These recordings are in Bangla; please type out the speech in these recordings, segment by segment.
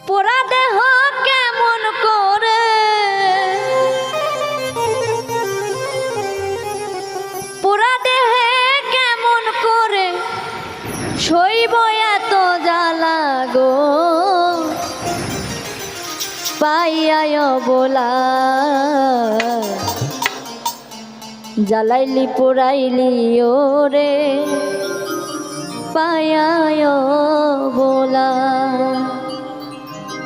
পোড়া দেহ কেমন করে পোড়া দেহে কেমন করে সইব এত জ্বালা গো পাইয়ায় বলা জ্বালাইলি পোড়াইলি ওরে পাইয়ায় বলা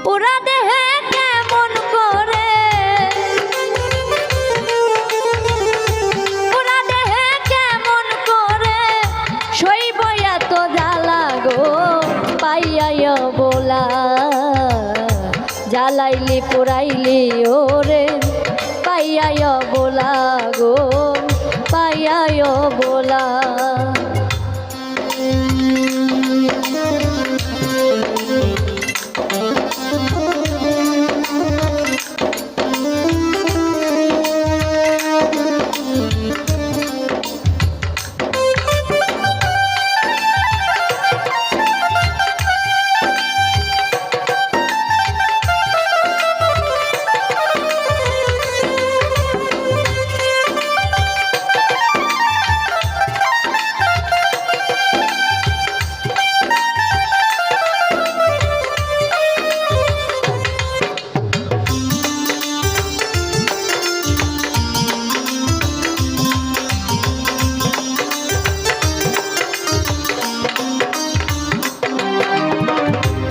পোড়া দেহে কেমন করে পোড়া দেহে কেমন করে সইব এত জ্বালা গো পাইয়ায় বলা জ্বালাইলি পোড়াইলি ওরে পাইয়ায় বলা গো পাইয়ায় বলা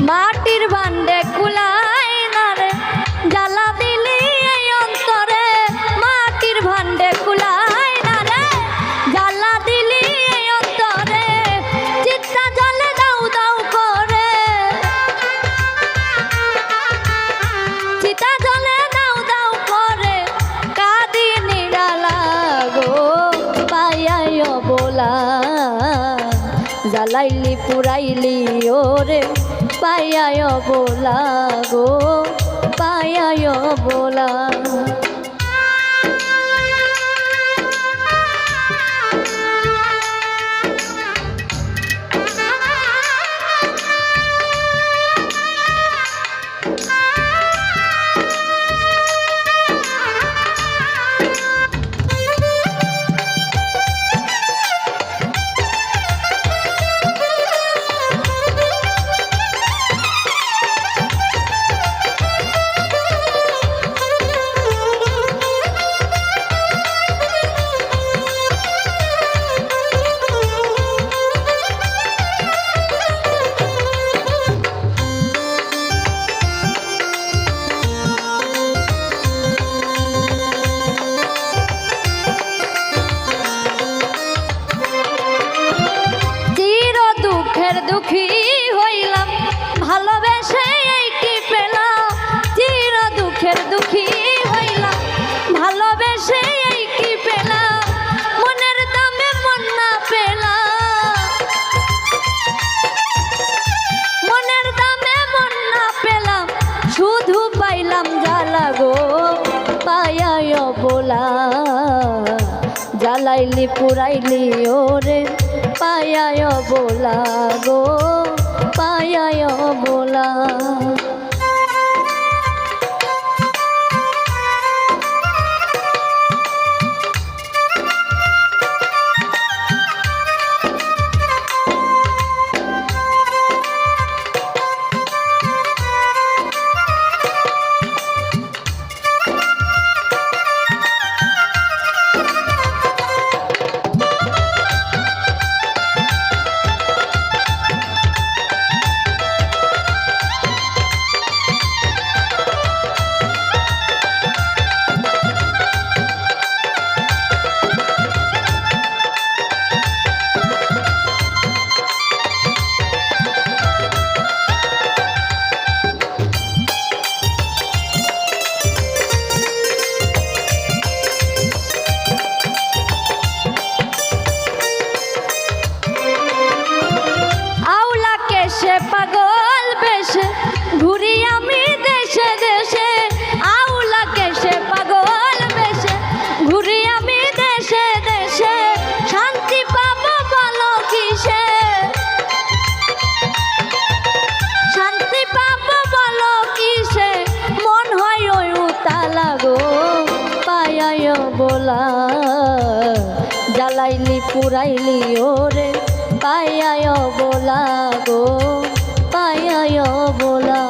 মাটির ভান্ডে কুলাই না রে জ্বালা দিলি এই অন্তরে মাটির ভান্ডে কুলাই না রে জ্বালা দিলি এই অন্তরে চিত্তা জলে দাউ দাউ করে চিতা জলে দাউ দাউ করে কাঁদি নিরালা গো পাইয়ায় বলা জ্বালাইলি পুরাইলি ওরে পাইয়ায় বলা গো পাইয়ায় বলা দুঃখী হইলাম ভালোবেসে এই কি পেলাম চির দুঃখের দুঃখী হইলাম ভালোবেসে এই কি পেলাম মনের দামে মন না পেলাম মনের দামে মন না পেলাম শুধু পাইলাম জ্বালা গো পাইয়ায় বলা জ্বালাইলি পুরাইলি ওরে পাইয়ায় বলা গো পাইয়ায় বলা পুরাইলি ওরে পায়ায় বলা গো পায়ায় বলা।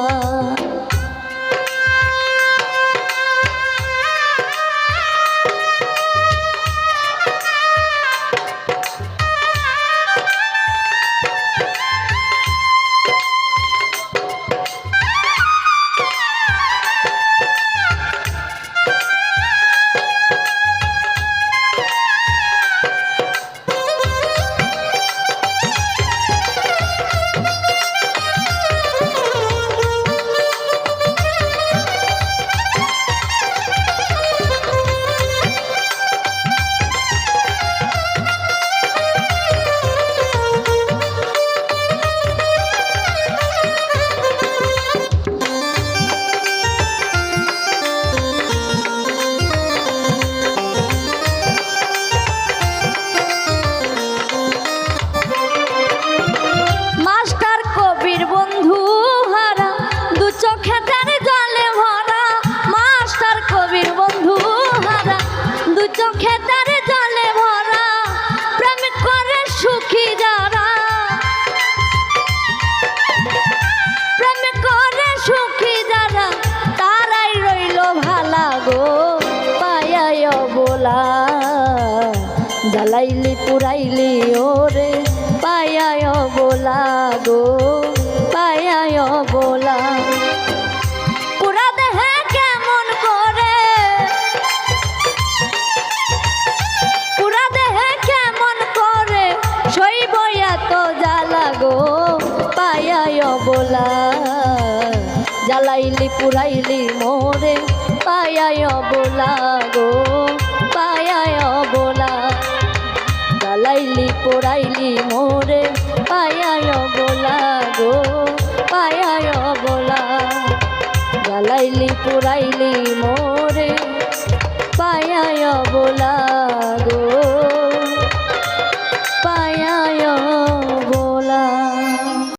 জ্বালাইলি পুরাইলি ওরে পায়ায় বলা গো পায়ায় বলা। পুরা দেহে কেমন করে পুরা দেহে কেমন করে সইব এত জ্বালা গো পায়ায় বলা। জ্বালাইলি পুরাইলি মোরে পায়ায় বলা গো পায়ায় বলা। জ্বালাইলি পোড়াইলি মোরে পায়ায় বলা গো পায়ায় বলা। জ্বালাইলি পোড়াইলি মোরে পায়ায় বলা গো।